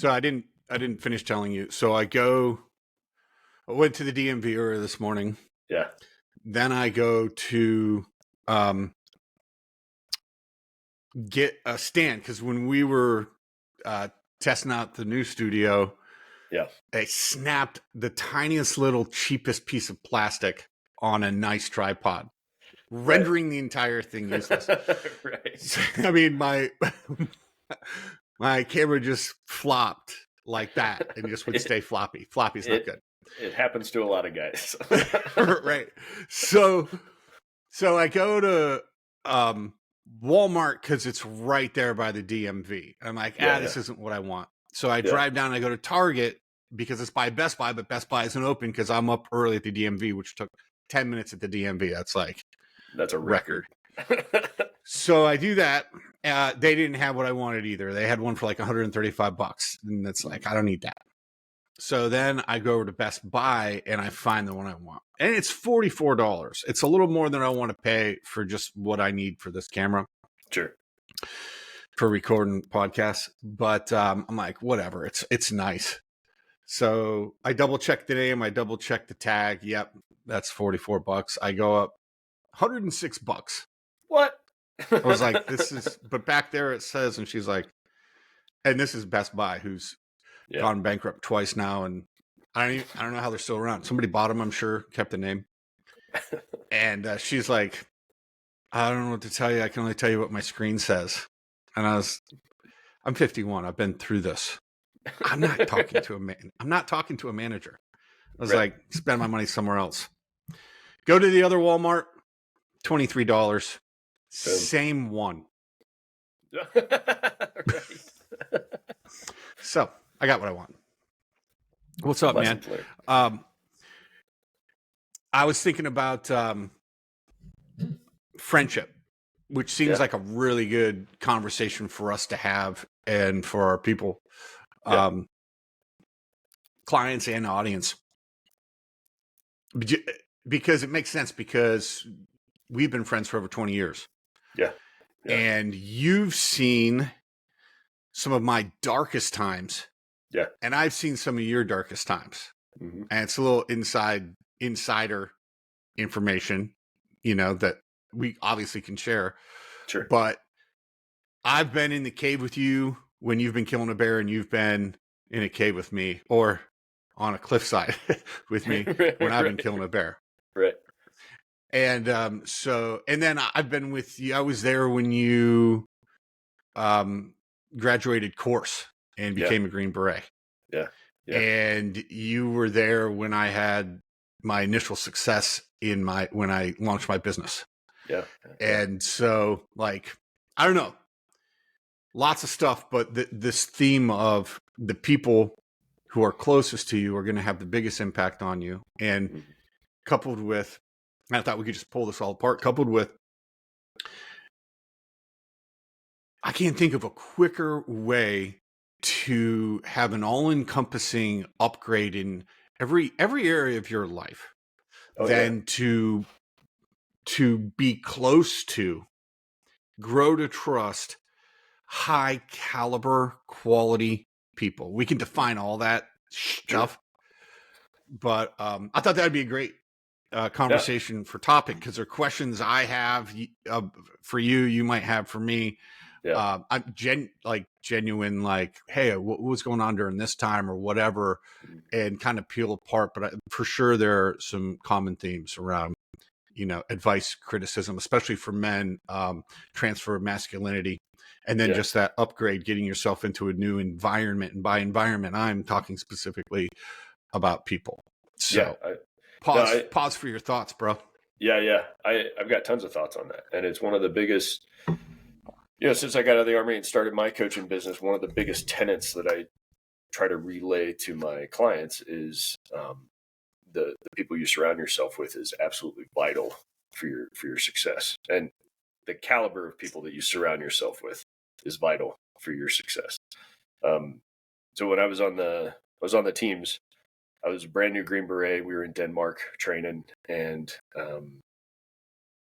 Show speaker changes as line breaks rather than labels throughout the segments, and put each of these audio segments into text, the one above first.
So I didn't finish telling you. So I went to the DMV earlier this morning.
Yeah.
Then I go to get a stand because when we were testing out the new studio,
Yeah.
they snapped the tiniest little cheapest piece of plastic on a nice tripod, rendering the entire thing useless.
Right.
So, I mean, my camera just flopped like that and just would stay floppy. Floppy's not good.
It happens to a lot of guys.
Right. So I go to Walmart because it's right there by the DMV. I'm like, this isn't what I want. So I drive down and I go to Target because it's by Best Buy, but Best Buy isn't open because I'm up early at the DMV, which took 10 minutes at the DMV. That's a record. So I do that. They didn't have what I wanted either. They had one for like $135, and it's like, I don't need that. So then I go over to Best Buy and I find the one I want, and it's $44. It's a little more than I want to pay for just what I need for this camera.
Sure.
For recording podcasts, but I'm like, whatever. It's nice. So I double check the name. I double check the tag. Yep, that's $44. I go up $106.
What?
I was like, but back there it says, and she's like, and this is Best Buy, who's gone bankrupt twice now, and I don't know how they're still around. Somebody bought them, I'm sure, kept the name. And she's like, I don't know what to tell you. I can only tell you what my screen says. And I'm 51. I've been through this. I'm not talking to a man. I'm not talking to a manager. I was like, spend my money somewhere else. Go to the other Walmart, $23. Same one. So I got what I want. What's up, man? I was thinking about friendship, which seems like a really good conversation for us to have and for our people, clients and audience, because it makes sense because we've been friends for over 20 years.
Yeah.
And you've seen some of my darkest times.
Yeah.
And I've seen some of your darkest times.
Mm-hmm.
And it's a little insider information, that we obviously can share.
Sure.
But I've been in the cave with you when you've been killing a bear, and you've been in a cave with me, or on a cliffside with me when I've been killing a bear.
Right.
And and then I've been with you. I was there when you graduated course and became a Green Beret.
Yeah.
And you were there when I had my initial success when I launched my business.
Yeah.
And so, like, I don't know, lots of stuff, but this theme of the people who are closest to you are going to have the biggest impact on you. And coupled with, I thought we could just pull this all apart, coupled with, I can't think of a quicker way to have an all-encompassing upgrade in every area of your life than to be close to, grow to trust high caliber quality people. We can define all that stuff, but I thought that'd be a great conversation for topic, because there are questions I have for you, you might have for me. I'm genuine, like, hey, what was going on during this time or whatever, and kind of peel apart. But for sure, there are some common themes around, advice, criticism, especially for men, transfer of masculinity, and then just that upgrade, getting yourself into a new environment. And by environment, I'm talking specifically about people. So pause for your thoughts, bro.
Yeah. I've got tons of thoughts on that. And it's one of the biggest, since I got out of the Army and started my coaching business, one of the biggest tenets that I try to relay to my clients is the people you surround yourself with is absolutely vital for your success. And the caliber of people that you surround yourself with is vital for your success. So when I was on the teams, I was a brand new Green Beret. We were in Denmark training, and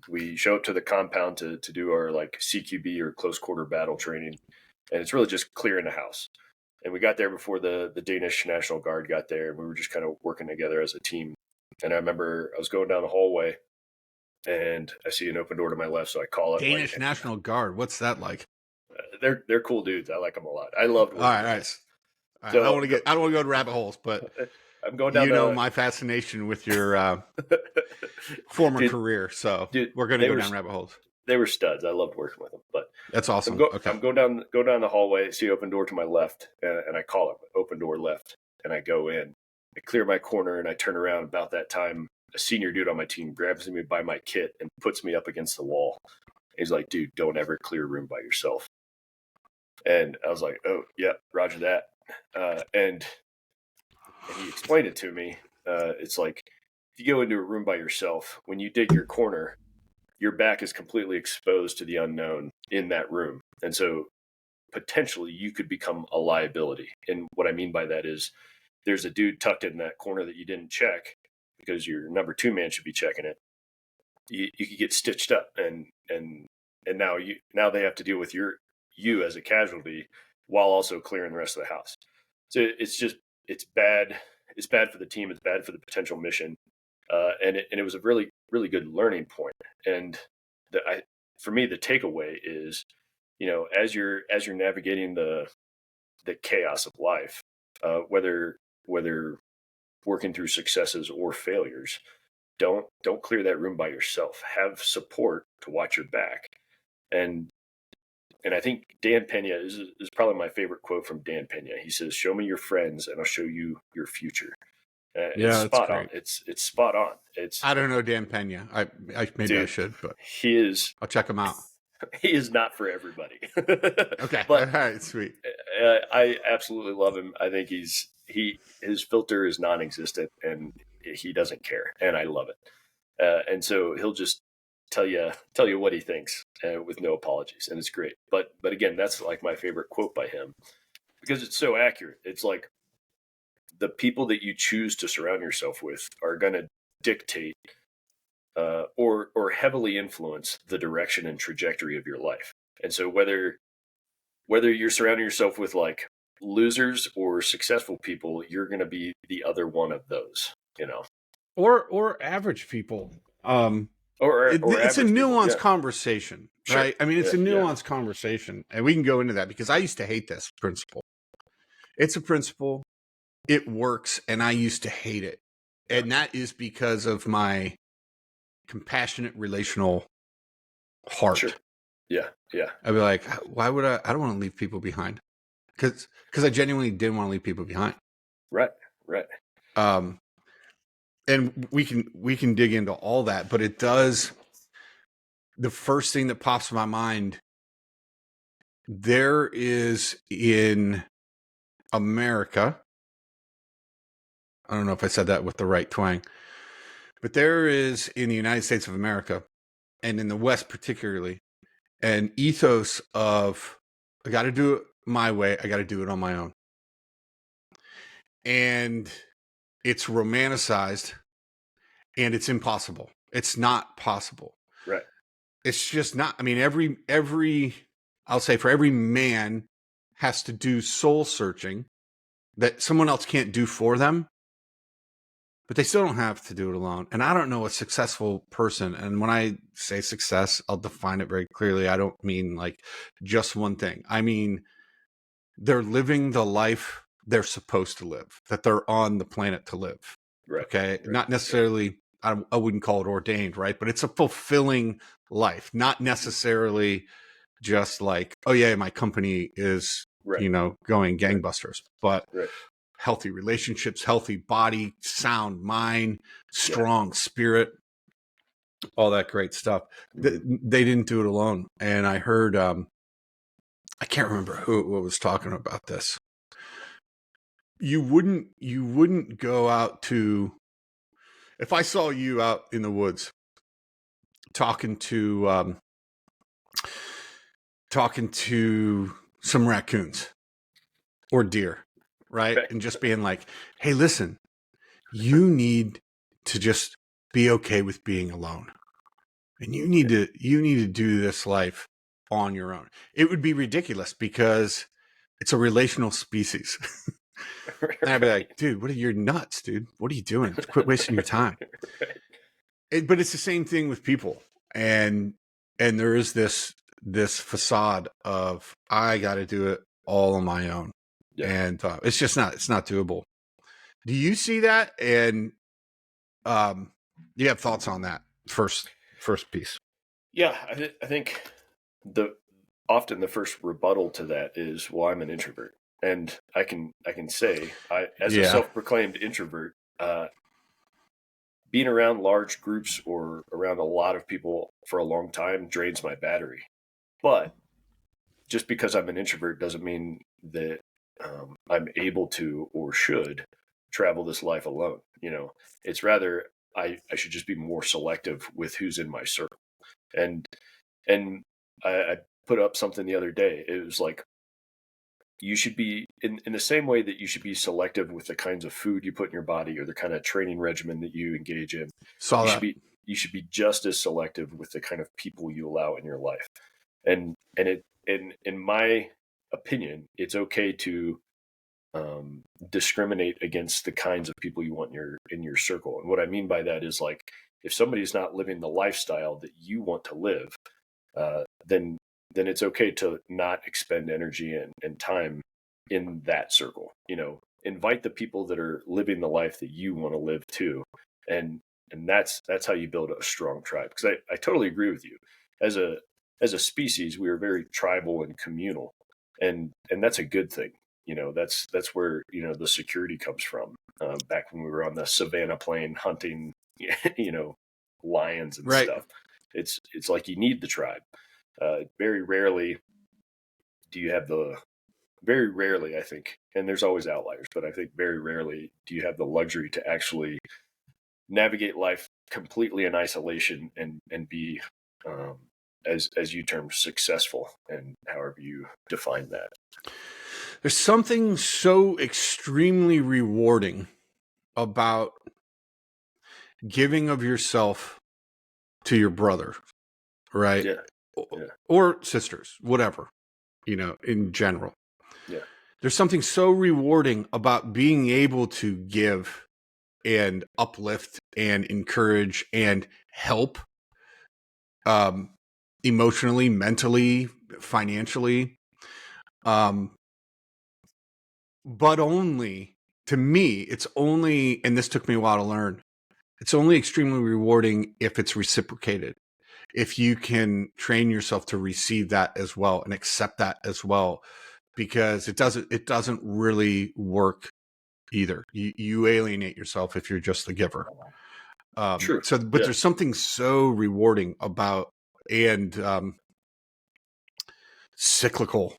we show up to the compound to do our like CQB or close quarter battle training. And it's really just clearing the house. And we got there before the Danish National Guard got there, and we were just kind of working together as a team. And I remember I was going down the hallway, and I see an open door to my left, so I call it. Like,
Danish National Guard. What's that like?
they're cool dudes. I like them a lot. I loved
All right,
working
all
with them.
right. All right.
So
I don't want to go to rabbit holes, but
I'm going down
you know
the
my fascination with your former
dude,
career, so
dude.
we're going to go down rabbit holes.
They were studs. I loved working with them. But
That's awesome. Okay.
I'm going down the hallway, see open door to my left, and I call it open door left, and I go in. I clear my corner, and I turn around. About that time, a senior dude on my team grabs me by my kit and puts me up against the wall. He's like, "Dude, don't ever clear a room by yourself." And I was like, "Oh, yeah, Roger that." And he explained it to me. It's like, if you go into a room by yourself, when you dig your corner, your back is completely exposed to the unknown in that room. And so potentially you could become a liability. And what I mean by that is there's a dude tucked in that corner that you didn't check because your number two man should be checking it. You could get stitched up and now they have to deal with you as a casualty while also clearing the rest of the house. So it's bad. It's bad for the team. It's bad for the potential mission. And it was a really, really good learning point. And for me, the takeaway is, as you're navigating the chaos of life, whether working through successes or failures, don't clear that room by yourself. Have support to watch your back. And I think Dan Pena is probably my favorite quote from Dan Pena. He says, "Show me your friends, and I'll show you your future." It's
Yeah, that's
spot
great.
on. It's spot on.
I don't know Dan Pena. Maybe
Dude,
I should, but
he is
I'll check him out.
he is not for everybody.
Okay. All
But
right. Sweet.
I absolutely love him. I think his filter is non-existent, and he doesn't care, and I love it. And so he'll just tell you what he thinks with no apologies, and it's great. But again, that's like my favorite quote by him because it's so accurate. It's like the people that you choose to surround yourself with are going to dictate or heavily influence the direction and trajectory of your life. And so whether you're surrounding yourself with like losers or successful people, you're going to be the other one of those,
Or average people. It's a
average people.
nuanced
Yeah.
conversation,
Sure.
right? I mean, it's a
Yeah.
nuanced conversation, and we can go into that because I used to hate this principle. It's a principle. It works, and I used to hate it. And that is because of my compassionate relational heart.
Sure. Yeah.
I'd be like, why would I don't want to leave people behind. Because I genuinely didn't want to leave people behind.
Right.
And we can dig into all that, but it does. The first thing that pops in my mind, there is in America, I don't know if I said that with the right twang, but there is in the United States of America and in the West particularly, an ethos of I got to do it my way. I got to do it on my own. And it's romanticized and it's impossible. It's not possible.
Right.
It's just not. I mean, every I'll say for every man has to do soul searching that someone else can't do for them, but they still don't have to do it alone. And I don't know a successful person. And when I say success, I'll define it very clearly. I don't mean like just one thing. I mean, they're living the life they're supposed to live, that they're on the planet to live.
Right.
Okay.
Right.
Not necessarily, I wouldn't call it ordained, right? But it's a fulfilling life, not necessarily just like, oh yeah, my company is,
Right.
going gangbusters, but
Right.
healthy relationships, healthy body, sound mind, strong spirit, all that great stuff. They didn't do it alone. And I heard, I can't remember who was talking about this. You wouldn't go out to, if I saw you out in the woods talking to some raccoons or deer, right?
Okay.
And just being like, hey, listen, you need to just be okay with being alone. And you need to do this life on your own. It would be ridiculous because It's a relational species. And I'd be
Right.
like, dude, you're nuts, dude. What are you doing? Quit wasting your time.
Right.
But it's the same thing with people. And there is this facade of I got to do it all on my own.
Yeah.
And it's not doable. Do you see that? And do you have thoughts on that first piece?
Yeah. I think the often the first rebuttal to that is, well, I'm an introvert. And I can say, as a
Yeah.
self-proclaimed introvert, being around large groups or around a lot of people for a long time drains my battery. But just because I'm an introvert doesn't mean that I'm able to or should travel this life alone. It's rather I should just be more selective with who's in my circle. And I put up something the other day. It was like, you should be in the same way that you should be selective with the kinds of food you put in your body or the kind of training regimen that you engage in.
Saw
You should
that.
be you should be just as selective with the kind of people you allow in your life. In my opinion, it's okay to discriminate against the kinds of people you want in your circle. And what I mean by that is, like, if somebody's not living the lifestyle that you want to live, then it's okay to not expend energy and time in that circle. Invite the people that are living the life that you want to live too, and that's how you build a strong tribe. Because I totally agree with you. As a species, we are very tribal and communal, and that's a good thing. That's where the security comes from. Back when we were on the savannah plain hunting, lions and
Right.
stuff. It's like you need the tribe. Very rarely do you have the very rarely, I think, and there's always outliers, but I think very rarely do you have the luxury to actually navigate life completely in isolation and be, as you term, successful, and however you define that.
There's something so extremely rewarding about giving of yourself to your brother, right?
Yeah, yeah,
Or sisters, whatever, in general.
yeah,
There's something so rewarding about being able to give and uplift and encourage and help, emotionally, mentally, financially. But only, to me, it's only, and this took me a while to learn, it's only extremely rewarding if it's reciprocated. If you can train yourself to receive that as well and accept that as well, because it doesn't really work either. You alienate yourself if you're just the giver.
true.
But
Yeah,
there's something so rewarding about, and cyclical,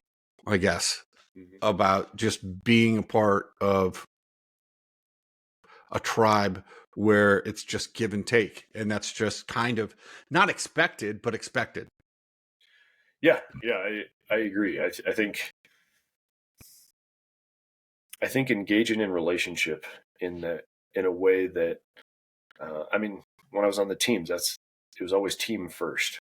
I guess,
hmm
about just being a part of a tribe where it's just give and take, and that's just kind of not expected, but expected.
yeah, yeah. I agree. I think engaging in relationship in a way that, I mean, when I was on the teams, it was always team first.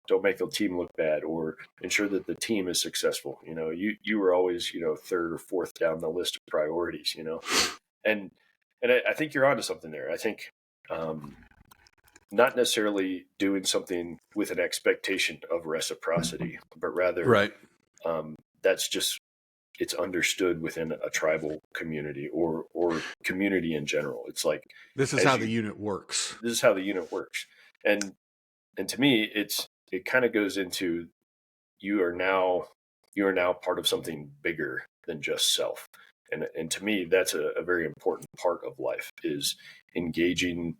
Don't make the team look bad, or ensure that the team is successful. You were always third or fourth down the list of priorities. And I think you're onto something there. I think, um, not necessarily doing something with an expectation of reciprocity, but rather,
Right.
that's just, it's understood within a tribal community or community in general. It's like,
This is
as
how the
you
unit works.
this is how the unit works. And to me, it kind of goes into, you are now part of something bigger than just self. And to me, that's a very important part of life, is engaging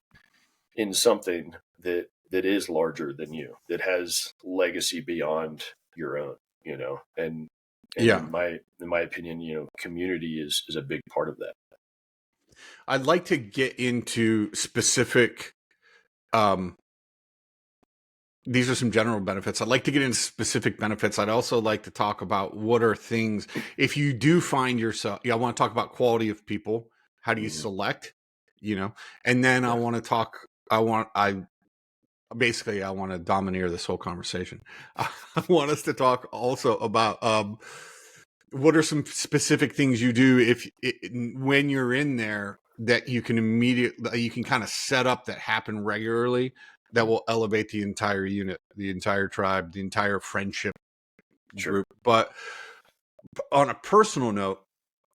in something that is larger than you, that has legacy beyond your own. And
Yeah.
in my opinion, community is a big part of that.
I'd like to get into specific, um, these are some general benefits. I'd like to get into specific benefits. I'd also like to talk about what are things, if you do find yourself, I want to talk about quality of people. How do you
hmm
select, and then I
Yeah.
want to talk, basically I want to domineer this whole conversation. I want us to talk also about, what are some specific things you do when you're in there that you can kind of set up that happen regularly that will elevate the entire unit, the entire tribe, the entire friendship
Sure.
group? But on a personal note,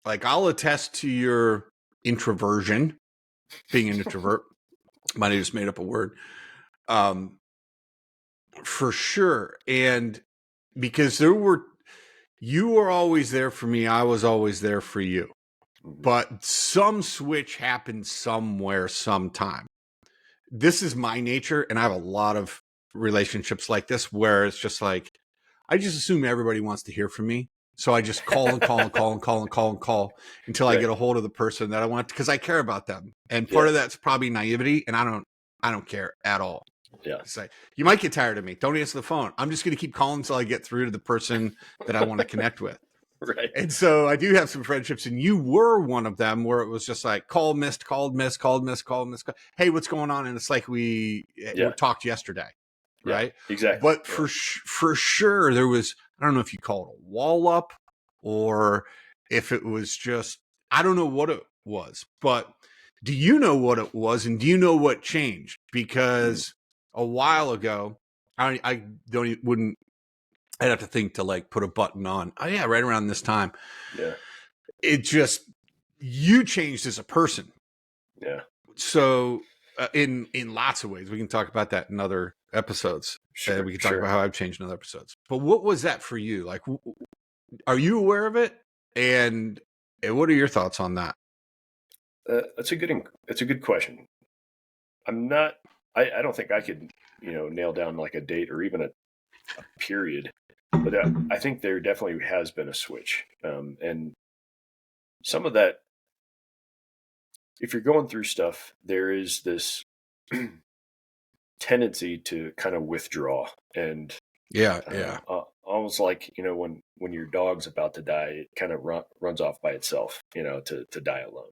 like I'll attest to your introversion, being an introvert. Might have just made up a word. For sure. And because you were always there for me, I was always there for you.
Mhm.
But some switch happened somewhere, sometime. This is my nature, and I have a lot of relationships like this where it's just like, I just assume everybody wants to hear from me. So I just call and call and call and call and call and call until I
Right.
get a hold of the person that I want, because I care about them. And part
Yeah.
of that's probably naivety, and I don't care at all.
Yeah.
It's like, you might get tired of me. Don't answer the phone. I'm just going to keep calling until I get through to the person that I want to connect with.
Right.
And so I do have some friendships, and you were one of them where it was just like call missed, called missed, called missed, called missed. Hey, what's going on? And it's like we
Yeah.
talked yesterday,
Yeah.
right?
Exactly.
But for sure, there was, I don't know if you call it a wall up or if it was just, I don't know what it was, but do you know what it was, and do you know what changed? Because a while ago, I wouldn't. I'd have to think to like put a button on. Oh yeah, right around this time.
Yeah.
It just, you changed as a person.
Yeah.
So in lots of ways, we can talk about that in other episodes.
Sure.
We can talk
Sure.
about how I've changed in other episodes. But what was that for you? Like, are you aware of it? And what are your thoughts on that?
That's a good question. I'm not. I don't think I could nail down like a date or even a period, but I think there definitely has been a switch, and some of that. If you're going through stuff, there is this tendency to kind of withdraw and
Yeah, yeah,
almost like when your dog's about to die, it kind of runs off by itself, to die alone.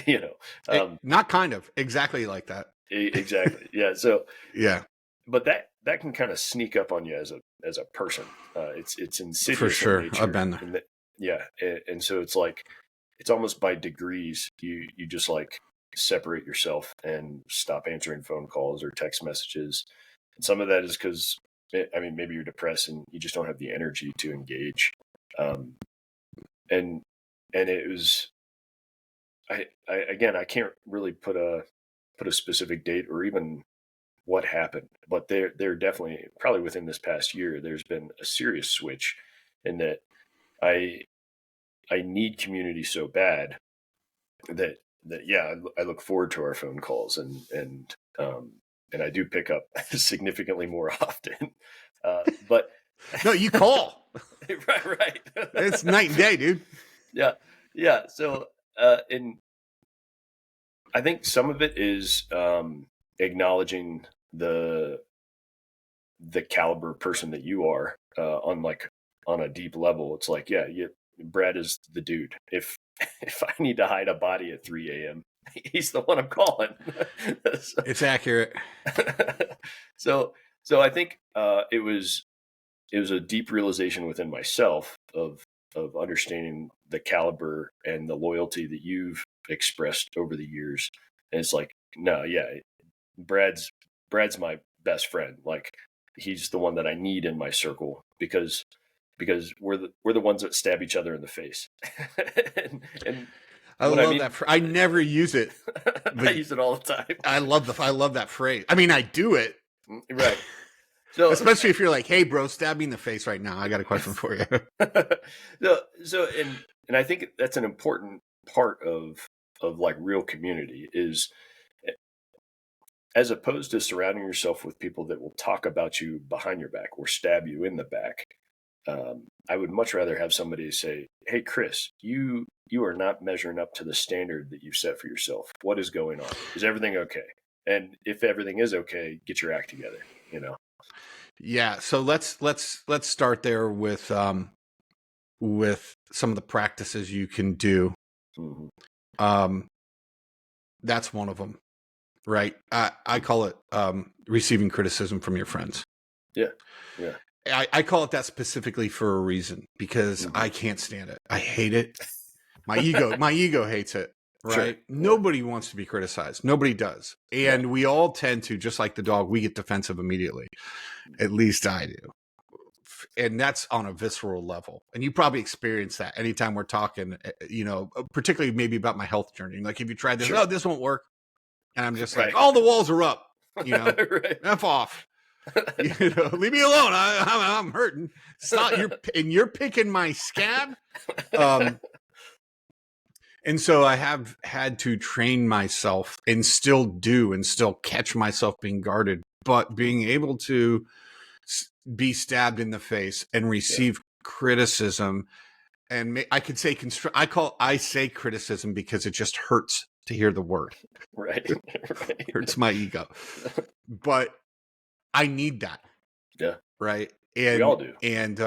you know,
not kind of exactly like that.
Exactly. Yeah. So,
Yeah,
but that can kind of sneak up on you as a person. It's
for
insidious in
sure. I've
nature,
been there.
and yeah, and so it's like it's almost by degrees. You just like separate yourself and stop answering phone calls or text messages. And some of that is because I mean maybe you're depressed and you just don't have the energy to engage. Um, and it was I again I can't really put a specific date or even what happened, but there definitely probably within this past year there's been a serious switch in that I I need community so bad that yeah I look forward to our phone calls and I do pick up significantly more often, but
No, you call.
right.
It's night and day, dude.
Yeah, yeah. So and I think some of it is acknowledging the caliber person that you are on a deep level. It's like, yeah, Brad is the dude. If I need to hide a body at 3 a.m., he's the one I'm calling. so,
It's accurate.
so I think it was a deep realization within myself of understanding the caliber and the loyalty that you've expressed over the years. And it's like, no, yeah, Brad's my best friend. Like he's the one that I need in my circle because we're the ones that stab each other in the face. and
I
what I
love
mean,
that. I never use it,
I
but
use it all the time.
I love that phrase. I mean, I do it,
Right. So,
especially if you're like, "Hey, bro, stab me in the face right now. I got a question for you."
and I think that's an important part of like real community is as opposed to surrounding yourself with people that will talk about you behind your back or stab you in the back. I would much rather have somebody say, "Hey, Chris, you are not measuring up to the standard that you've set for yourself. What is going on? Is everything okay? And if everything is okay, get your act together."
Yeah. So let's start there with some of the practices you can do.
Mm-hmm.
That's one of them, right? I call it receiving criticism from your friends.
Yeah, yeah,
I call it that specifically for a reason, because
Mm-hmm.
I can't stand it. I hate it. My ego hates it.
Sure.
Right?
Yeah.
Nobody wants to be criticized. Nobody does.
No.
And we all tend to, just like the dog, we get defensive immediately. At least I do. And that's on a visceral level. And you probably experience that anytime we're talking, particularly maybe about my health journey. Like, if you tried this,
Sure.
oh, this won't work. And I'm just like,
Right.
all the walls are up,
Right.
F off. Leave me alone. I'm hurting. Stop. You're picking my scab. And so I have had to train myself, and still do, and still catch myself being guarded, but being able to be stabbed in the face and
Yeah.
receive criticism. And I could say I say criticism because it just hurts to hear the word.
Right. Right.
Hurts my ego. But I need that.
Yeah.
Right.
We all do.
And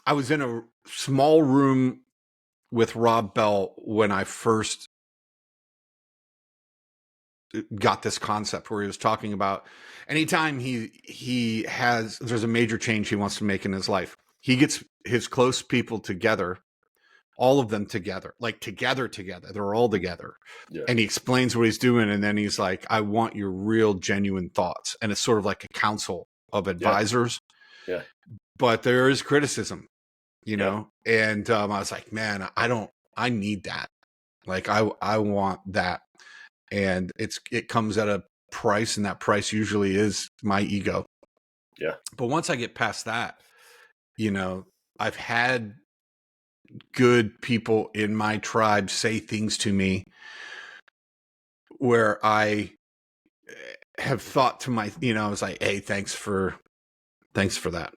I was in a small room with Rob Bell when I first got this concept, where he was talking about anytime there's a major change he wants to make in his life, he gets his close people together, all of them together, like together, they're all together.
Yeah.
And he explains what he's doing. And then he's like, I want your real genuine thoughts. And it's sort of like a council of advisors.
Yeah.
But there is criticism,
Yeah.
and I was like, man, I need that. Like, I want that. And it comes at a price, and that price usually is my ego.
Yeah.
But once I get past that, I've had good people in my tribe say things to me where I have thought to I was like, hey, thanks for that.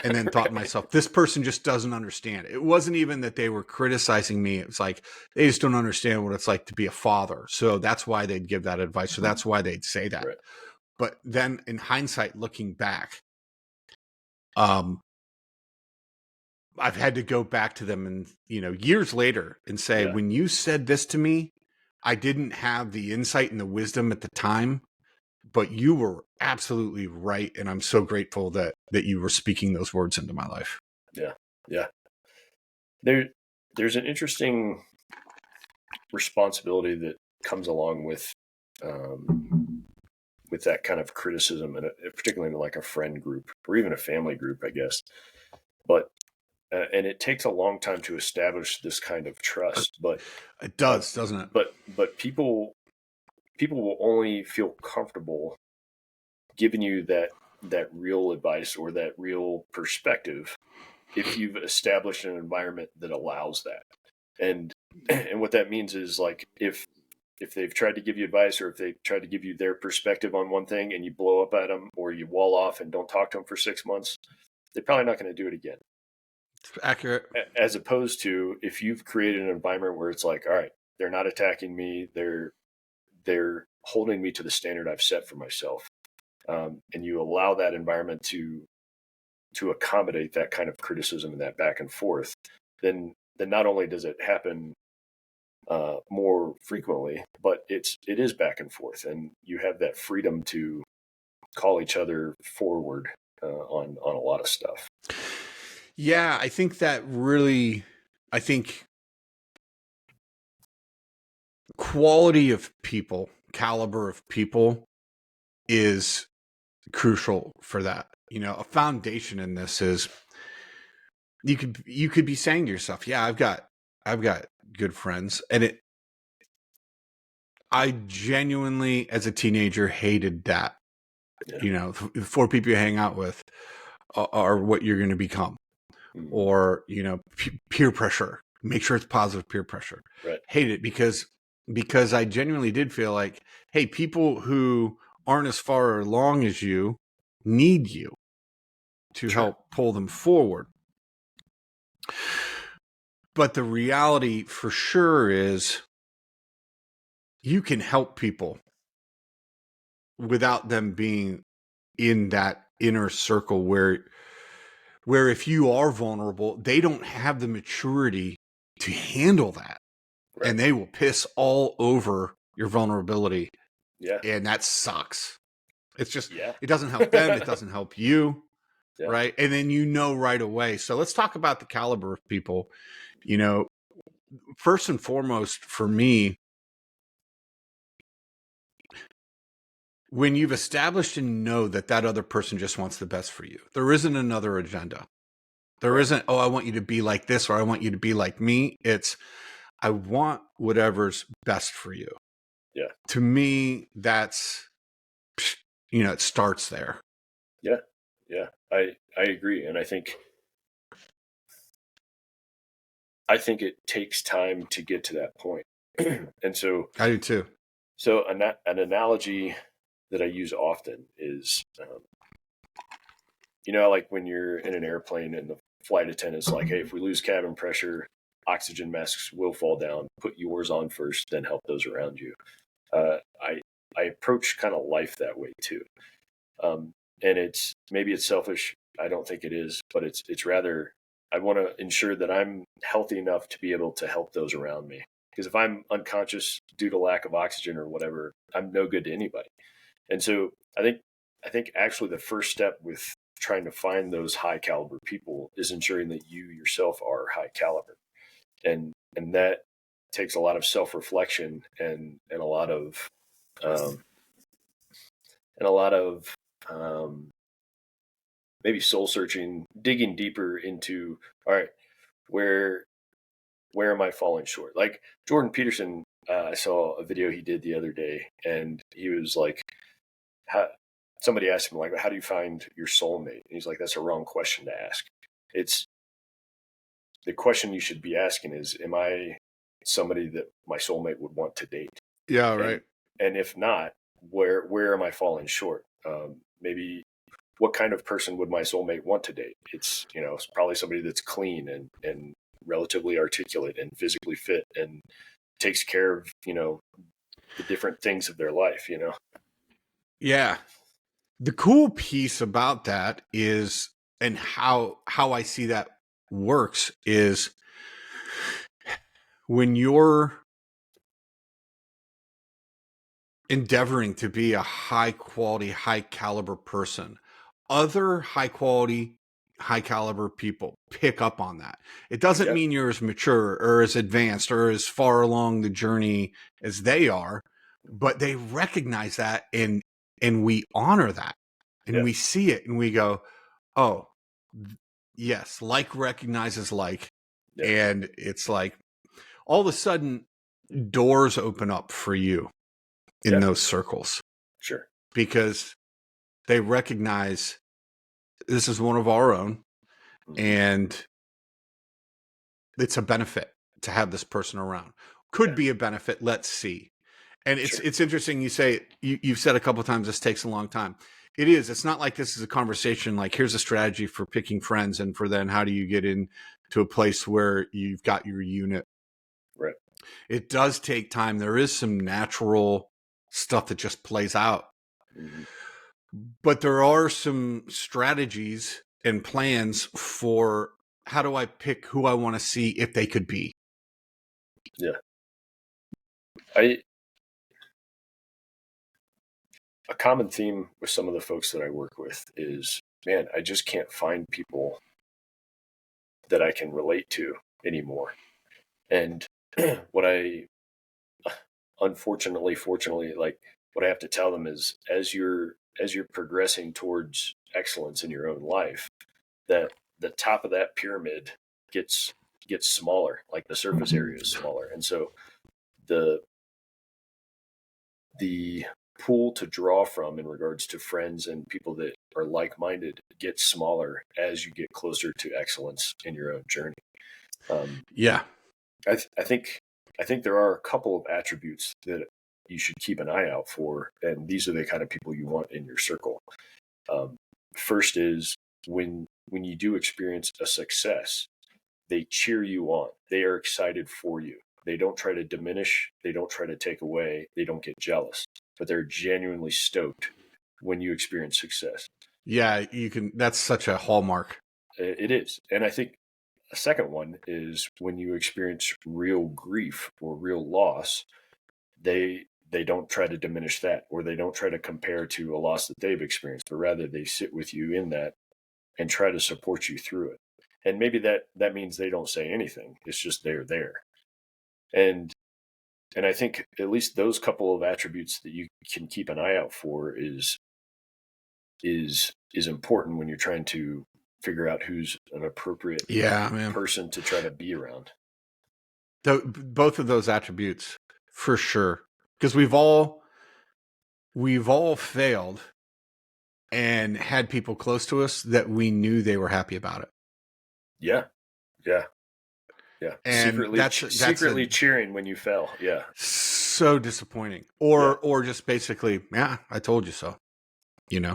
And then thought to myself, this person just doesn't understand. It wasn't even that they were criticizing me. It was like, they just don't understand what it's like to be a father. So that's why they'd give that advice. So that's why they'd say that.
Right.
But then in hindsight, looking back, I've had to go back to them and, years later, and say, when you said this to me, I didn't have the insight and the wisdom at the time, but you were absolutely right. And I'm so grateful that you were speaking those words into my life.
Yeah. Yeah. There's an interesting responsibility that comes along with that kind of criticism, and particularly in like a friend group or even a family group, I guess. But and it takes a long time to establish this kind of trust. But
it does, doesn't it?
But people will only feel comfortable giving you that real advice or that real perspective if you've established an environment that allows that. And what that means is, like, if they've tried to give you advice, or if they've tried to give you their perspective on one thing and you blow up at them, or you wall off and don't talk to them for 6 months, they're probably not going to do it again.
It's accurate. As
opposed to if you've created an environment where it's like, all right, they're not attacking me, they're holding me to the standard I've set for myself, and you allow that environment to accommodate that kind of criticism and that back and forth, then not only does it happen more frequently, but it is back and forth, and you have that freedom to call each other forward on a lot of stuff.
Yeah, I think quality of people, caliber of people is crucial for that. A foundation in this is you could be saying to yourself, yeah, I've got good friends, and I genuinely, as a teenager, hated that. Yeah. The 4 people you hang out with are what you're going to become. Mm-hmm. Or, peer pressure. Make sure it's positive peer pressure.
Right.
Hate it because I genuinely did feel like, hey, people who aren't as far along as you need you to help pull them forward. But the reality for sure is you can help people without them being in that inner circle where if you are vulnerable, they don't have the maturity to handle that. Right. And they will piss all over your vulnerability.
Yeah.
And that sucks. It's just, It doesn't help them. It doesn't help you.
Yeah.
right? And then you know right away. So let's talk about the caliber of people. You know, first and foremost for me, when you've established and know that that other person just wants the best for you, there isn't another agenda. There
Right.
isn't, oh, I want you to be like this or I want you to be like me. It's, I want whatever's best for you.
Yeah.
To me, that's, it starts there.
Yeah. Yeah. I agree. And I think it takes time to get to that point. And so,
I do too.
an analogy that I use often is, like when you're in an airplane and the flight attendant's like, hey, if we lose cabin pressure, oxygen masks will fall down. Put yours on first, then help those around you. I approach kind of life that way too. And maybe it's selfish. I don't think it is, but it's rather I want to ensure that I'm healthy enough to be able to help those around me. Because if I'm unconscious due to lack of oxygen or whatever, I'm no good to anybody. And so I think actually the first step with trying to find those high caliber people is ensuring that you yourself are high caliber. And that takes a lot of self reflection and a lot of um, and a lot of maybe soul searching, digging deeper into, all right, where where am I falling short? Like Jordan Peterson, I saw a video he did the other day, and he was like, how, somebody asked him like, how do you find your soulmate? And he's like, that's a wrong question to ask. It's the question you should be asking is, am I somebody that my soulmate would want to date?
Yeah,
And
right.
and if not, where am I falling short? Maybe what kind of person would my soulmate want to date? It's probably somebody that's clean and relatively articulate and physically fit and takes care of the different things of their life.
Yeah. The cool piece about that is, and how I see that works is when you're endeavoring to be a high quality, high caliber person, other high quality, high caliber people pick up on that. It doesn't
Yeah,
mean you're as mature or as advanced or as far along the journey as they are, but they recognize that, and we honor that, and
yeah,
we see it and we go, oh, yes, like recognizes like.
yeah,
And it's like all of a sudden doors open up for you in
yeah,
those circles
sure.
because they recognize this is one of our own,
Hmm.
and it's a benefit to have this person around. Could
Yeah,
be a benefit. Let's see. And it's
sure.
it's interesting. You've said a couple of times this takes a long time. It is. It's not like this is a conversation like here's a strategy for picking friends, and for then how do you get in to a place where you've got your unit.
Right.
It does take time. There is some natural stuff that just plays out,
Hmm.
but there are some strategies and plans for how do I pick who I want to see if they could be.
Yeah. I A common theme with some of the folks that I work with is, man, I just can't find people that I can relate to anymore. And what I unfortunately, fortunately, like what I have to tell them is as you're progressing towards excellence in your own life, that the top of that pyramid gets gets smaller, like the surface area is smaller. And so the the pool to draw from in regards to friends and people that are like-minded gets smaller as you get closer to excellence in your own journey. Um,
Yeah.
I think there are a couple of attributes that you should keep an eye out for, and these are the kind of people you want in your circle. Um, First is when you do experience a success, they cheer you on. They are excited for you. They don't try to diminish. They don't try to take away. They don't get jealous, but they're genuinely stoked when you experience success.
Yeah. You can, that's such a hallmark.
It is, and I think a second one is when you experience real grief or real loss, they don't try to diminish that, or they don't try to compare to a loss that they've experienced, but rather they sit with you in that and try to support you through it. And maybe that means they don't say anything. It's just they're there. And I think at least those couple of attributes that you can keep an eye out for is important when you're trying to figure out who's an appropriate person to try to be around.
Both of those attributes, for sure, because we've all failed and had people close to us that we knew they were happy about it.
Yeah. And secretly cheering when you fell. Yeah.
So disappointing. Or just basically, yeah, I told you so.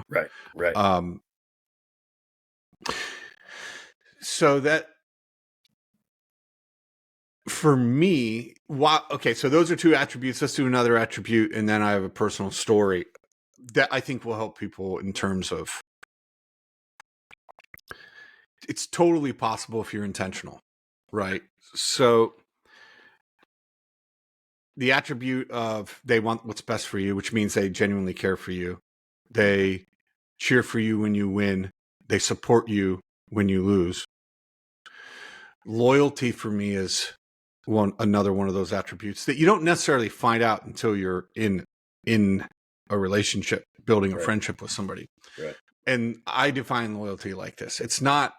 Right.
So that, for me, okay, so those are two attributes. Let's do another attribute, and then I have a personal story that I think will help people in terms of, it's totally possible if you're intentional, right? So the attribute of they want what's best for you, which means they genuinely care for you. They cheer for you when you win. They support you when you lose. Loyalty for me is another one of those attributes that you don't necessarily find out until you're in a relationship, building a friendship with somebody.
Right.
And I define loyalty like this. It's not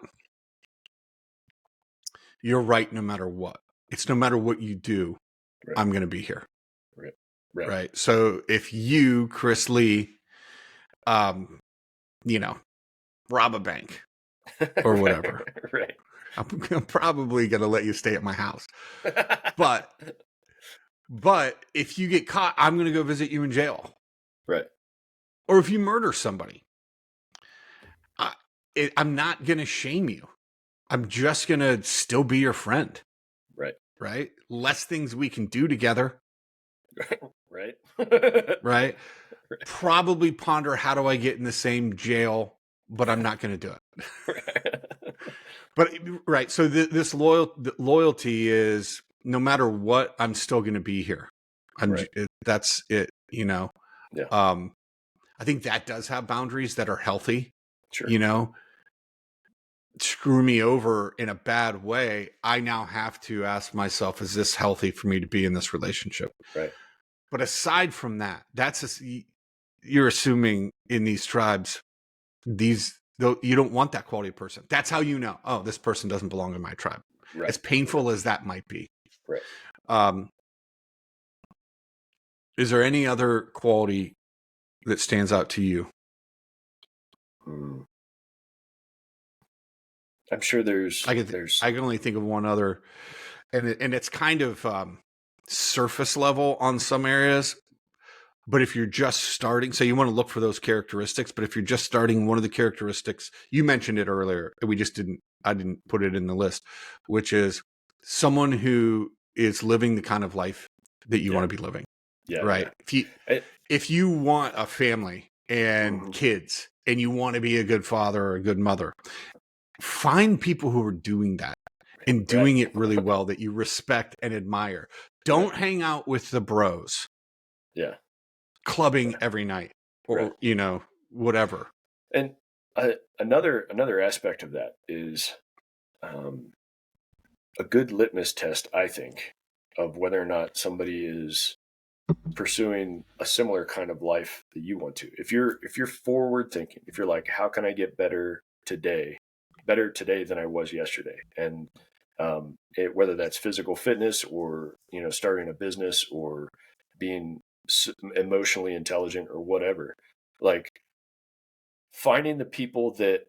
you're right no matter what. It's no matter what you do, I'm going to be here. Right. So if you, Chris Lee, rob a bank or whatever,
right.
I'm probably going to let you stay at my house. But if you get caught, I'm going to go visit you in jail.
Right.
Or if you murder somebody, I'm not going to shame you. I'm just going to still be your friend.
Right.
Right. Less things we can do together.
Right.
Right. Probably ponder, how do I get in the same jail, but I'm not going to do it. But right. So this loyalty is no matter what, I'm still going to be here. That's it.
Yeah.
I think that does have boundaries that are healthy.
Sure.
Screw me over in a bad way, I now have to ask myself, is this healthy for me to be in this relationship?
Right.
But aside from that, you're assuming in these tribes, you don't want that quality of person. That's how you know, oh, this person doesn't belong in my tribe. Right. As painful as that might be.
Right.
Is there any other quality that stands out to you?
I'm sure there's.
I can only think of one other, and it's kind of surface level on some areas. But if you're just starting, so you want to look for those characteristics. But if you're just starting, one of the characteristics, you mentioned it earlier, I didn't put it in the list, which is someone who is living the kind of life that you want to be living.
Yeah.
Right.
Yeah.
If you want a family and kids, and you want to be a good father or a good mother, find people who are doing that and doing it really well, that you respect and admire. Don't hang out with the bros.
Yeah.
Clubbing every night or, whatever.
And another aspect of that is a good litmus test, I think, of whether or not somebody is pursuing a similar kind of life that you want to. If you're forward thinking, if you're like, how can I get better today than I was yesterday? And whether that's physical fitness or, starting a business or being emotionally intelligent or whatever, like finding the people that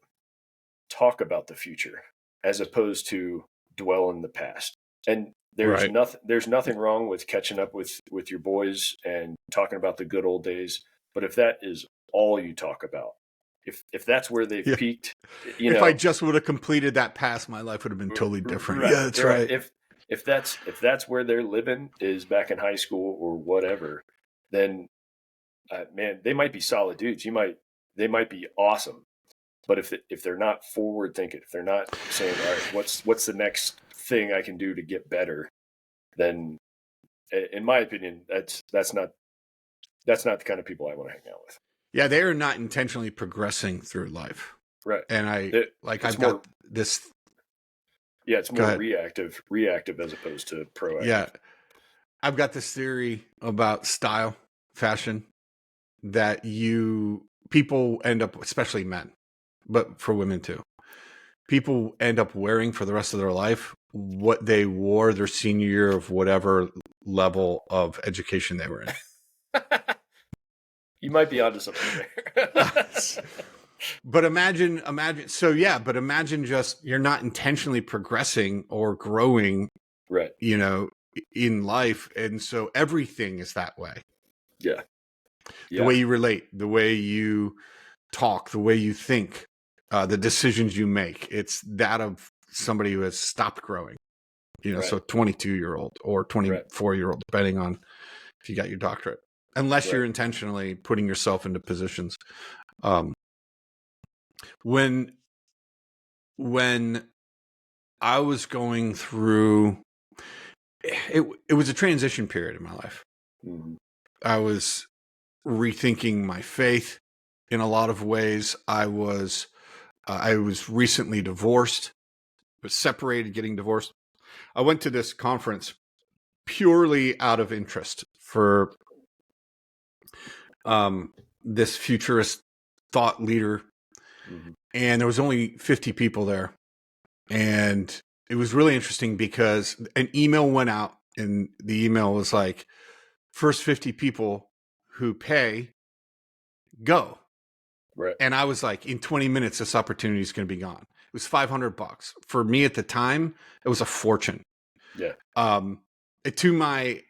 talk about the future as opposed to dwell in the past. And there's nothing wrong with catching up with your boys and talking about the good old days. But if that is all you talk about, if that's where they've peaked,
if I just would have completed that past, my life would have been totally different.
Right.
Yeah, that's right.
If that's where they're living is back in high school or whatever, then man, they might be solid dudes. They might be awesome. But if they're not forward thinking, if they're not saying, all right, what's the next thing I can do to get better, then in my opinion, that's not the kind of people I want to hang out with.
Yeah, they are not intentionally progressing through life.
Right.
And
It's
I've got
more,
this.
yeah, it's
Go
more
ahead.
reactive as opposed to
Yeah,
proactive.
I've got this theory about style, fashion, that people end up, especially men, but for women too, people end up wearing for the rest of their life what they wore their senior year of whatever level of education they were in.
You might be onto something there.
But imagine just you're not intentionally progressing or growing,
Right.
in life. And so everything is that way.
Yeah.
The
Yeah.
way you relate, the way you talk, the way you think, the decisions you make. It's that of somebody who has stopped growing,
Right.
so 22-year-old or
Right.
24-year-old, depending on if you got your doctorate, unless
Right.
you're intentionally putting yourself into positions. Um, when, when I was going through, it was a transition period in my life.
Mm-hmm.
I was rethinking my faith in a lot of ways. I was recently divorced, was separated, getting divorced. I went to this conference purely out of interest for this futurist thought leader,
Mm-hmm.
and there was only 50 people there. And it was really interesting because an email went out, and the email was like, first 50 people who pay, go.
Right.
And I was like, in 20 minutes, this opportunity is going to be gone. It was $500 for me at the time. It was a fortune.
Yeah.
Um, to my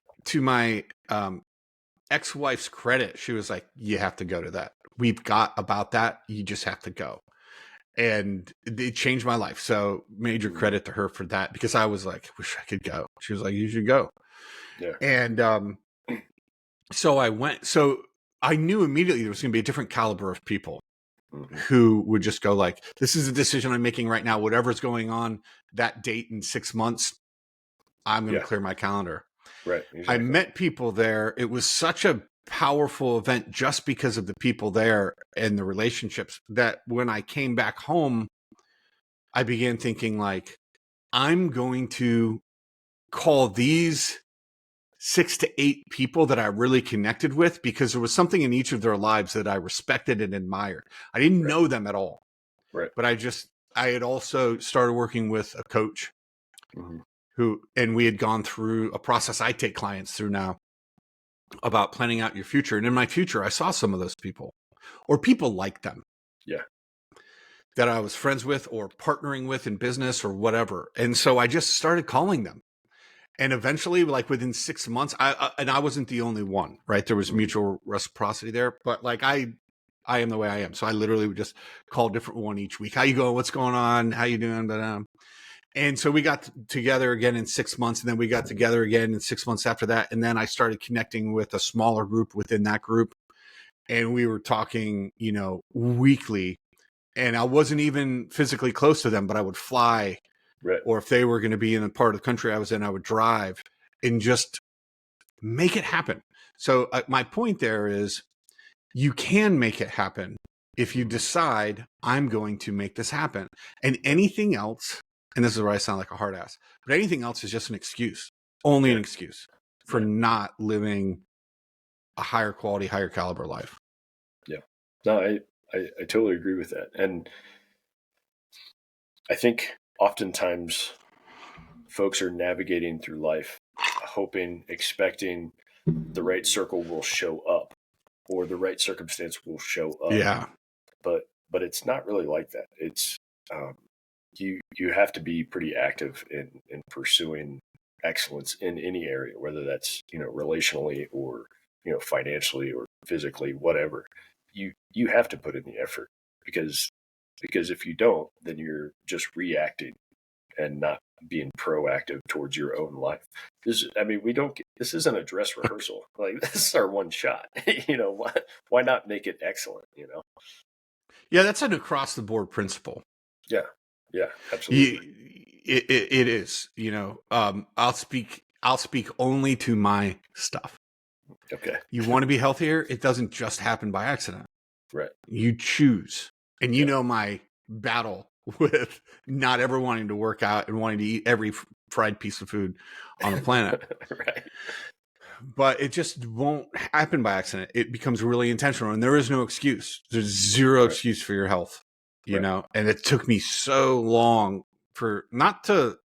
ex-wife's credit, she was like, you have to go to that. We've got about that. You just have to go. And it changed my life. So major
Mm-hmm.
credit to her for that, because I was like, wish I could go. She was like, you should go.
Yeah.
And so I went. So I knew immediately there was going to be a different caliber of people
Mm-hmm.
who would just go like, this is a decision I'm making right now. Whatever's going on that date in 6 months, I'm going to
Yeah.
clear my calendar.
Right.
I
Exactly.
met people there. It was such a powerful event just because of the people there and the relationships, that when I came back home, I began thinking like, I'm going to call these 6 to 8 people that I really connected with, because there was something in each of their lives that I respected and admired. I didn't
Right.
know them at all,
Right.
but I had also started working with a coach
Mm-hmm.
and we had gone through a process I take clients through now about planning out your future. And in my future, I saw some of those people, or people like them,
Yeah.
that I was friends with or partnering with in business or whatever. And so I just started calling them. And eventually, like within 6 months, I wasn't the only one, right? There was
Mm-hmm.
mutual reciprocity there, but like I am the way I am. So I literally would just call a different one each week. How you going? What's going on? How you doing? But and so we got together again in 6 months, and then we got together again in 6 months after that. And then I started connecting with a smaller group within that group, and we were talking, weekly. And I wasn't even physically close to them, but I would fly,
Right.
or if they were going to be in the part of the country I was in, I would drive and just make it happen. So my point there is, you can make it happen if you
Mm-hmm.
decide, I'm going to make this happen. And
Right.
anything else, and this is where I sound like a hard ass, but anything else is just an excuse, only an
Yeah.
excuse for
Yeah.
not living a higher quality, higher caliber life.
Yeah. No, I totally agree with that. And I think oftentimes folks are navigating through life hoping, expecting the right circle will show up or the right circumstance will show up.
Yeah.
But it's not really like that. It's um, you have to be pretty active in pursuing excellence in any area, whether that's relationally or financially or physically, whatever. You have to put in the effort because if you don't, then you're just reacting and not being proactive towards your own life. I mean, we don't. This isn't a dress rehearsal. Like this is our one shot. Why not make it excellent?
Yeah, that's an across the board principle.
Yeah, yeah, absolutely.
It is, I'll speak only to my stuff.
Okay,
You want to be healthier? It doesn't just happen by accident.
right.
You choose. And
Yeah,
my battle with not ever wanting to work out and wanting to eat every fried piece of food on the planet.
Right.
But it just won't happen by accident. It becomes really intentional, and there is no excuse. There's zero
Right.
excuse for your health,
Right.
and it took me so long for not to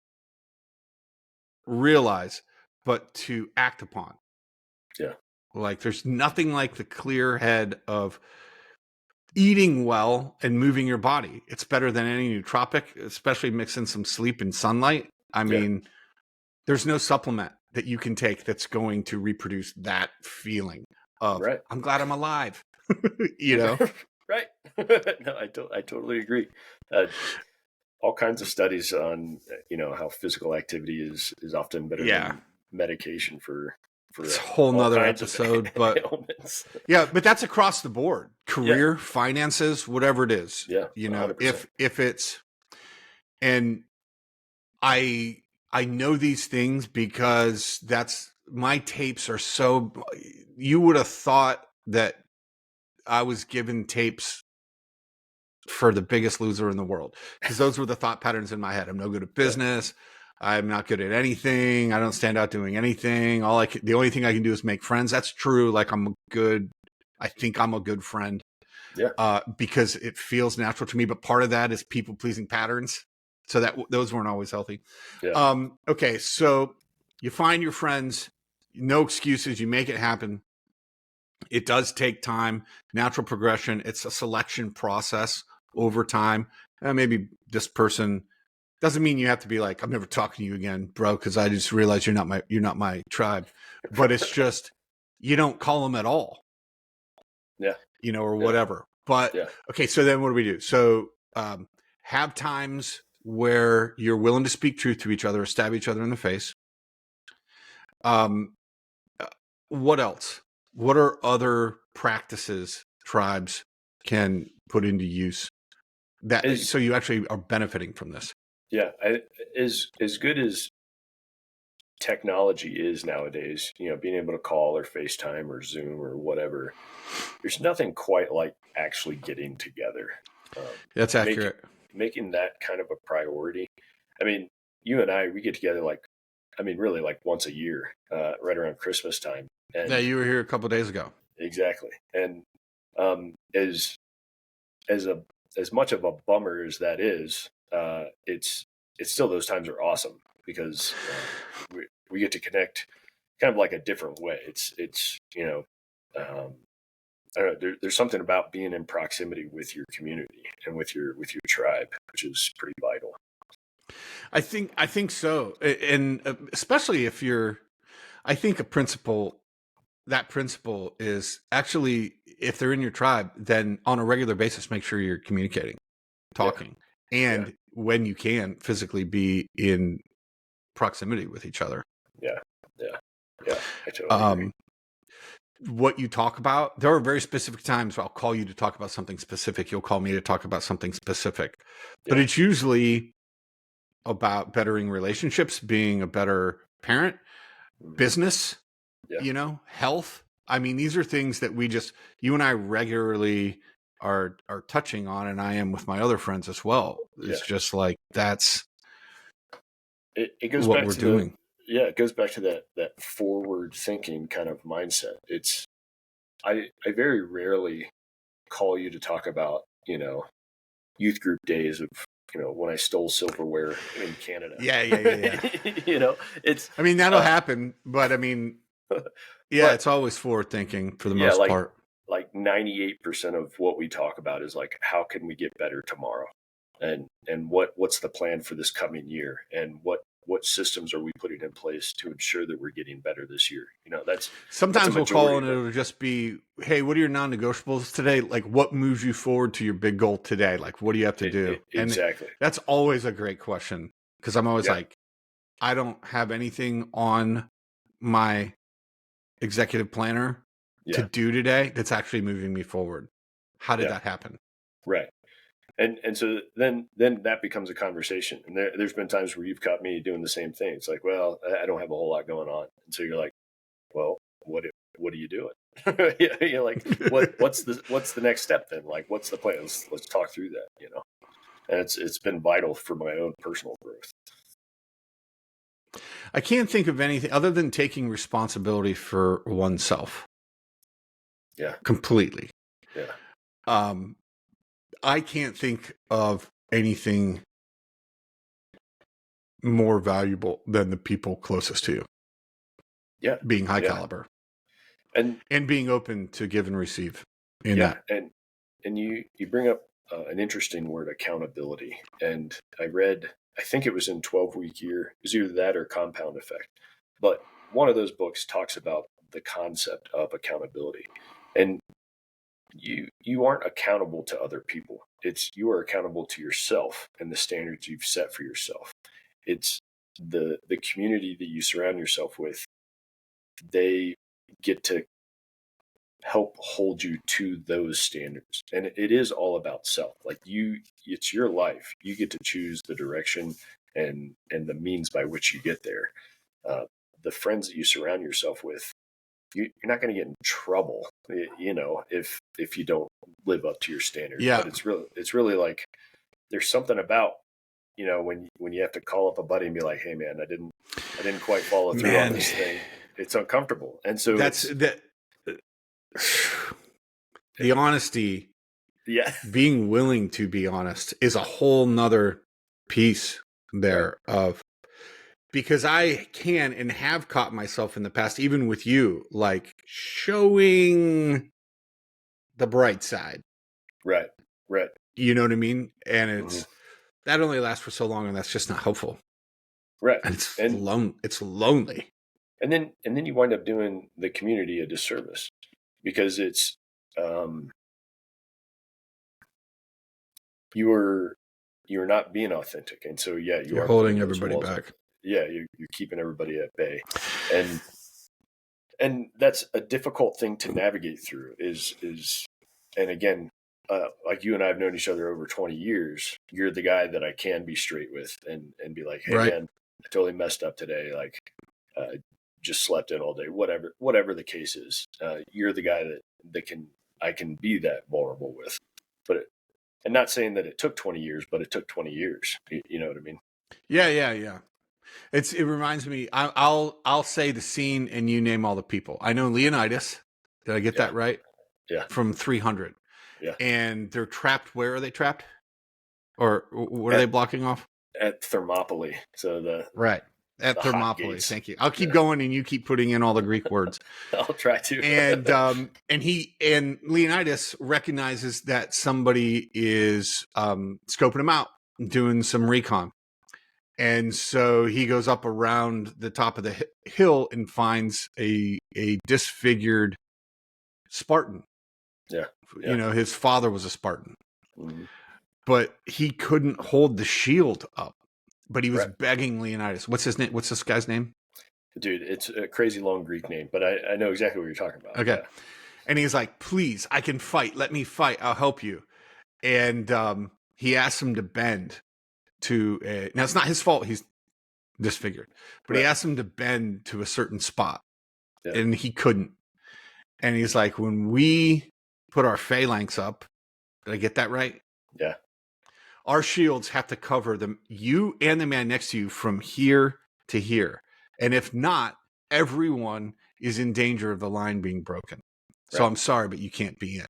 realize, but to act upon.
Yeah.
Like there's nothing like the clear head of eating well and moving your body. It's better than any nootropic, especially mixing some sleep and sunlight. I
Yeah.
mean, there's no supplement that you can take that's going to reproduce that feeling of
Right.
I'm glad I'm alive. you know?
Right. No, I totally agree. Uh, all kinds of studies on how physical activity is often better
Yeah.
than medication for
It's a whole
all
nother
kinds of
episode, but
ailments.
yeah, but that's across the board.
Yeah.
Career, finances, whatever it is.
Yeah. 100%.
If it's and I know these things because that's my tapes are so you would have thought that I was given tapes for the biggest loser in the world because those were the thought patterns in my head. I'm no good at
Yeah.
business. I'm not good at anything. I don't stand out doing anything. The only thing I can do is make friends. That's true. Like I think I'm a good friend.
Yeah.
Because it feels natural to me. But part of that is people pleasing patterns. So those weren't always healthy.
Yeah.
Okay. So you find your friends, no excuses. You make it happen. It does take time, natural progression. It's a selection process over time. Maybe this person doesn't mean you have to be like, I'm never talking to you again, bro, because I just realized you're not my tribe. But it's just you don't call them at all.
Yeah.
Or whatever. But
Yeah.
okay, so then what do we do? So have times where you're willing to speak truth to each other, or stab each other in the face. What else? What are other practices tribes can put into use so you actually are benefiting from this?
Yeah. As good as technology is nowadays, being able to call or FaceTime or Zoom or whatever, there's nothing quite like actually getting together.
That's accurate.
Making that kind of a priority. I mean, you and I, we get together really like once a year, right around Christmas time. And
yeah, you were here a couple of days ago.
Exactly. And as much of a bummer as that is, it's still, those times are awesome because we get to connect kind of like a different way. It's I don't know, there's something about being in proximity with your community and with your tribe, which is pretty vital.
I think so, and especially if I think that principle is actually, if they're in your tribe, then on a regular basis, make sure you're communicating, talking, and when you can physically be in proximity with each other.
Yeah. I totally agree.
What you talk about, there are very specific times where I'll call you to talk about something specific. You'll call me to talk about something specific, but it's usually about bettering relationships, being a better parent, business, health. I mean, these are things that you and I regularly are touching on, and I am with my other friends as well. It's just like that's
it goes
what
back
we're
to
doing.
It goes back to that forward thinking kind of mindset. It's I very rarely call you to talk about youth group days of when I stole silverware in Canada.
Yeah.
It's.
I mean, that'll happen, but I mean, it's always forward thinking for the most part.
Like 98% of what we talk about is like, how can we get better tomorrow, and what's the plan for this coming year, and what systems are we putting in place to ensure that we're getting better this year?
Sometimes we'll call and it'll just be, hey, what are your non-negotiables today? Like, what moves you forward to your big goal today? Like, what do you have to do?
Exactly.
And that's always a great question, because I'm always like, I don't have anything on my executive planner to do today that's actually moving me forward. How did that happen?
Right. And so then that becomes a conversation. And there's been times where you've caught me doing the same thing. It's like, well, I don't have a whole lot going on. And so you're like, well, what are you doing? You're like, what's the next step then? Like, what's the plan? Let's talk through that, And it's been vital for my own personal growth.
I can't think of anything other than taking responsibility for oneself.
Yeah.
Completely.
Yeah.
I can't think of anything more valuable than the people closest to you.
Yeah.
Being high
Yeah.
caliber
And
being open to give and receive in
yeah.
that.
And you bring up an interesting word, accountability. And I think it was in 12-Week Year. It was either that or Compound Effect. But one of those books talks about the concept of accountability. And you aren't accountable to other people. You are accountable to yourself and the standards you've set for yourself. It's the community that you surround yourself with. They get to help hold you to those standards, and it is all about self. Like it's your life. You get to choose the direction and the means by which you get there. Uh, the friends that you surround yourself with, you're not going to get in trouble, if you don't live up to your standards.
Yeah.
But it's really like there's something about when you have to call up a buddy and be like, hey man, I didn't quite follow through on
Man,
this thing. It's uncomfortable, and so
that's that. The honesty,
yeah.
being willing to be honest, is a whole nother piece there of, because I can and have caught myself in the past, even with you, like showing the bright side.
Right.
You know what I mean? And
Mm-hmm.
that only lasts for so long, and that's just not helpful.
Right.
And it's lonely.
And then you wind up doing the community a disservice, because it's you're not being authentic, and so
You're holding everybody back.
Yeah, you're keeping everybody at bay, and that's a difficult thing to navigate through. And again, like you and I have known each other over 20 years. You're the guy that I can be straight with and be like, hey
right.
man, I totally messed up today. Like, just slept in all day. Whatever the case is, you're the guy that I can be that vulnerable with. And not saying that it took 20 years, but it took 20 years. You know what I mean?
Yeah. It reminds me. I'll say the scene, and you name all the people. I know Leonidas. Did I get that right?
Yeah.
From 300.
Yeah.
And they're trapped. Where are they trapped? Or what are they blocking off?
At Thermopylae. So
right. At
the
Thermopylae. Thank you. I'll keep going, and you keep putting in all the Greek words.
I'll try to.
and Leonidas recognizes that somebody is scoping him out, doing some recon. And so he goes up around the top of the hill and finds a disfigured Spartan.
Yeah.
His father was a Spartan.
Mm-hmm.
But he couldn't hold the shield up. But he was
Right.
begging Leonidas. What's his name? What's this guy's name?
Dude, it's a crazy long Greek name, but I know exactly what you're talking about.
Okay.
Yeah.
And he's like, please, I can fight. Let me fight. I'll help you. And he asks him to bend to now it's not his fault. He's disfigured, but he asked him to bend to a certain spot, and he couldn't. And he's like, when we put our phalanx up, did I get that right?
Yeah.
Our shields have to cover you and the man next to you from here to here. And if not, everyone is in danger of the line being broken. So I'm sorry, but you can't be in.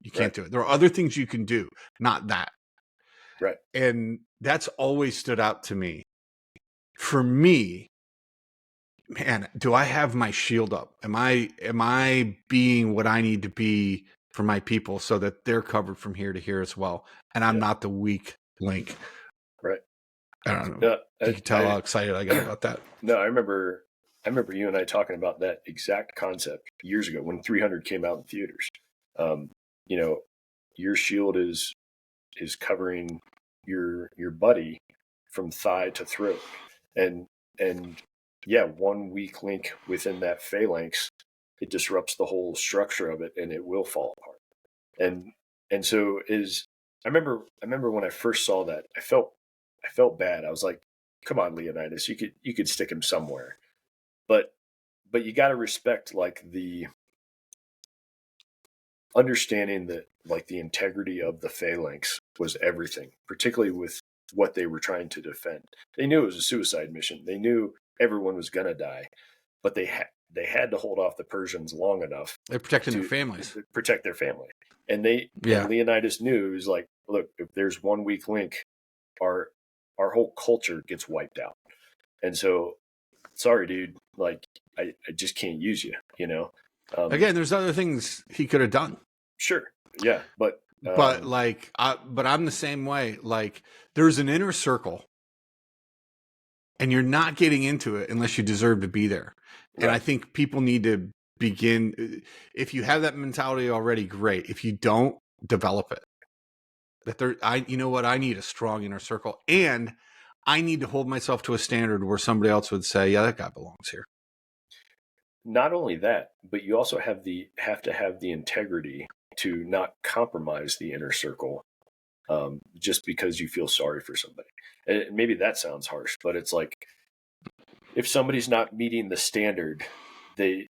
You can't do it. There are other things you can do, not that.
Right.
And that's always stood out to me. For me, man, do I have my shield up? Am I being what I need to be for my people so that they're covered from here to here as well? And I'm not the weak link.
Right.
I don't know. You can tell how excited I got about that.
No, I remember you and I talking about that exact concept years ago when 300 came out in theaters. Your shield is covering your buddy from thigh to throat, and one weak link within that phalanx, it disrupts the whole structure of it, and it will fall apart. And so I remember when I first saw that, I felt bad. I was like, come on, Leonidas, you could stick him somewhere, but you got to respect like the understanding that like the integrity of the phalanx was everything, particularly with what they were trying to defend. They knew it was a suicide mission. They knew everyone was going to die, but they had to hold off the Persians long enough
They're protecting their
to
families.
protect their family. And
Yeah.
Leonidas knew, he was like, look, if there's one weak link, our whole culture gets wiped out. And so, sorry, dude, like I just can't use you, you know?
Again, there's other things he could have done.
Sure. Yeah. But
like, but I'm the same way. Like, there's an inner circle, and you're not getting into it unless you deserve to be there. And
right.
I think people need to begin. If you have that mentality already, great. If you don't, develop it. You know what? I need a strong inner circle, and I need to hold myself to a standard where somebody else would say, "Yeah, that guy belongs here."
Not only that, but you also have to have the integrity to not compromise the inner circle, just because you feel sorry for somebody. And maybe that sounds harsh, but it's like if somebody's not meeting the standard, they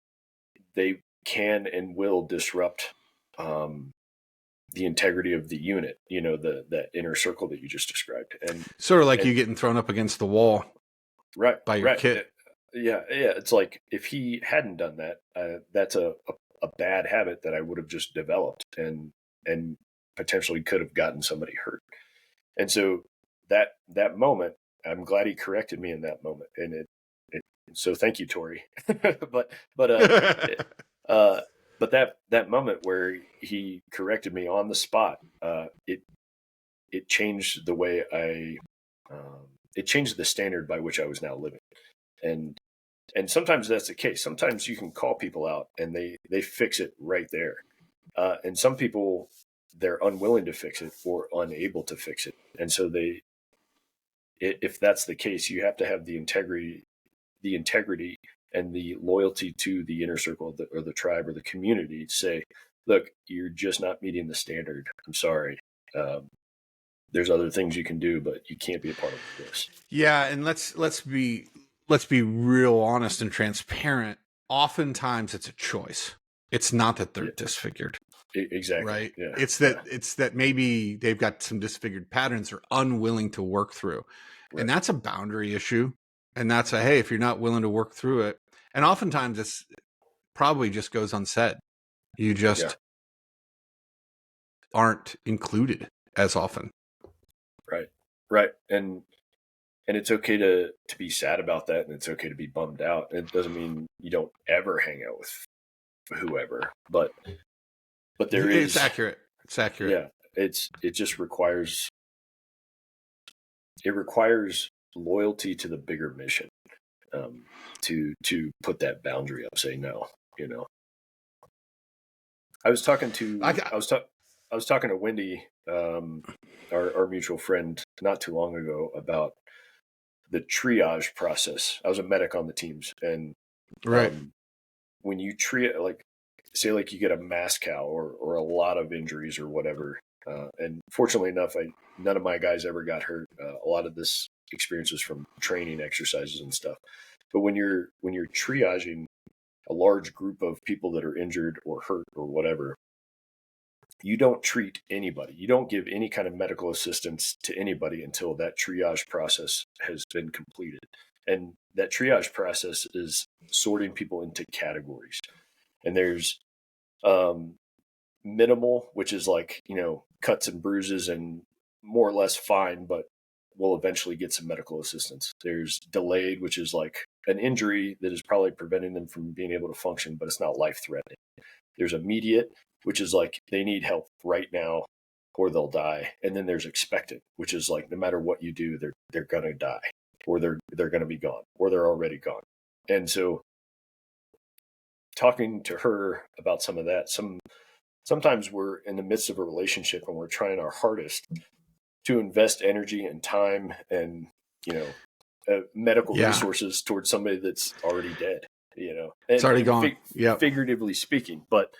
can and will disrupt the integrity of the unit. You know, that inner circle that you just described, and
sort of like you getting thrown up against the wall,
right
by your kid.
Yeah. It's like if he hadn't done that, that's a bad habit that I would have just developed and potentially could have gotten somebody hurt. And so that moment, I'm glad he corrected me in that moment. And so thank you, Tori. but but that moment where he corrected me on the spot, it changed the way it changed the standard by which I was now living. And sometimes that's the case. Sometimes you can call people out and they fix it right there. And some people, they're unwilling to fix it or unable to fix it. And so if that's the case, you have to have the integrity and the loyalty to the inner circle or the tribe or the community to say, look, you're just not meeting the standard. I'm sorry. There's other things you can do, but you can't be a part of this.
Yeah, and let's be real honest and transparent. Oftentimes it's a choice. It's not that they're disfigured.
Exactly.
Right.
Yeah.
It's that maybe they've got some disfigured patterns they're unwilling to work through. Right. And that's a boundary issue. And that's hey, if you're not willing to work through it, and oftentimes this probably just goes unsaid. You just aren't included as often.
Right. And it's okay to be sad about that, and it's okay to be bummed out. It doesn't mean you don't ever hang out with whoever, but
it's accurate. It's accurate.
Yeah. It just requires loyalty to the bigger mission, to put that boundary up, say no, you know. I was talking to Wendy, our mutual friend, not too long ago about the triage process. I was a medic on the teams, and when you like say like you get a mass cow or a lot of injuries or whatever, and fortunately enough, none of my guys ever got hurt. A lot of this experience was from training exercises and stuff. But when you're triaging a large group of people that are injured or hurt or whatever, you don't treat anybody. You don't give any kind of medical assistance to anybody until that triage process has been completed. And that triage process is sorting people into categories. And there's minimal, which is like, cuts and bruises and more or less fine, but will eventually get some medical assistance. There's delayed, which is like an injury that is probably preventing them from being able to function, but it's not life-threatening. There's immediate, which is like they need help right now or they'll die. And then there's expected, which is like no matter what you do, they're going to die, or they're going to be gone, or they're already gone. And so talking to her about some of that, sometimes we're in the midst of a relationship and we're trying our hardest to invest energy and time and, medical resources towards somebody that's already dead, and,
it's already gone.
Figuratively speaking, but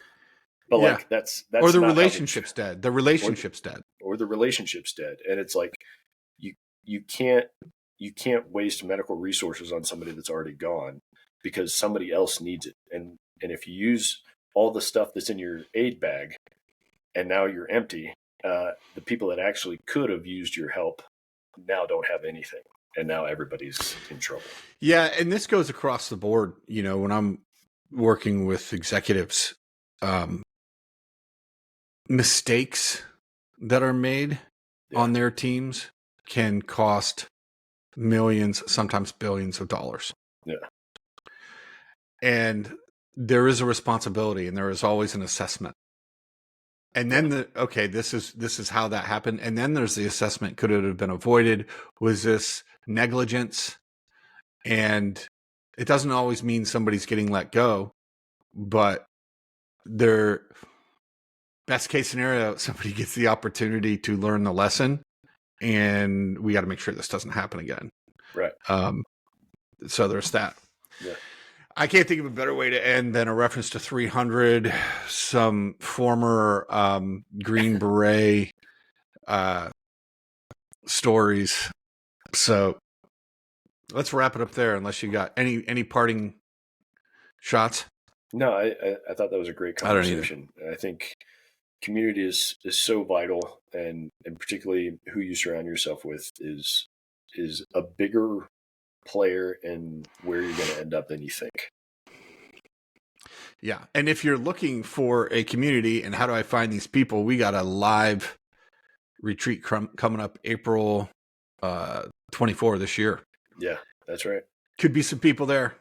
like that's
or the relationship's dead. The relationship's dead.
Or the relationship's dead. And it's like you can't waste medical resources on somebody that's already gone because somebody else needs it. And if you use all the stuff that's in your aid bag and now you're empty, the people that actually could have used your help now don't have anything, and now everybody's in trouble.
Yeah, and this goes across the board. When I'm working with executives, mistakes that are made on their teams can cost millions, sometimes billions of dollars.
Yeah.
And there is a responsibility, and there is always an assessment. And then this is how that happened. And then there's the assessment. Could it have been avoided? Was this negligence? And it doesn't always mean somebody's getting let go, but their best case scenario, somebody gets the opportunity to learn the lesson, and we got to make sure this doesn't happen again.
Right.
So there's that.
Yeah.
I can't think of a better way to end than a reference to 300, some former Green Beret stories. So let's wrap it up there, unless you got any parting shots.
No, I thought that was a great conversation. I think community is so vital, and particularly who you surround yourself with is a bigger player in where you're going to end up than you think.
Yeah. And if you're looking for a community and how do I find these people, we got a live retreat coming up April 24 this year.
Yeah, that's right.
Could be some people there.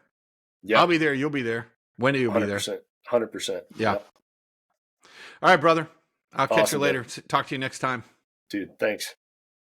Yeah. I'll be there. You'll be there. Wendy will be there.
100%.
Yeah. Yep. All right, brother. I'll catch you later. Talk to you next time.
Dude, thanks.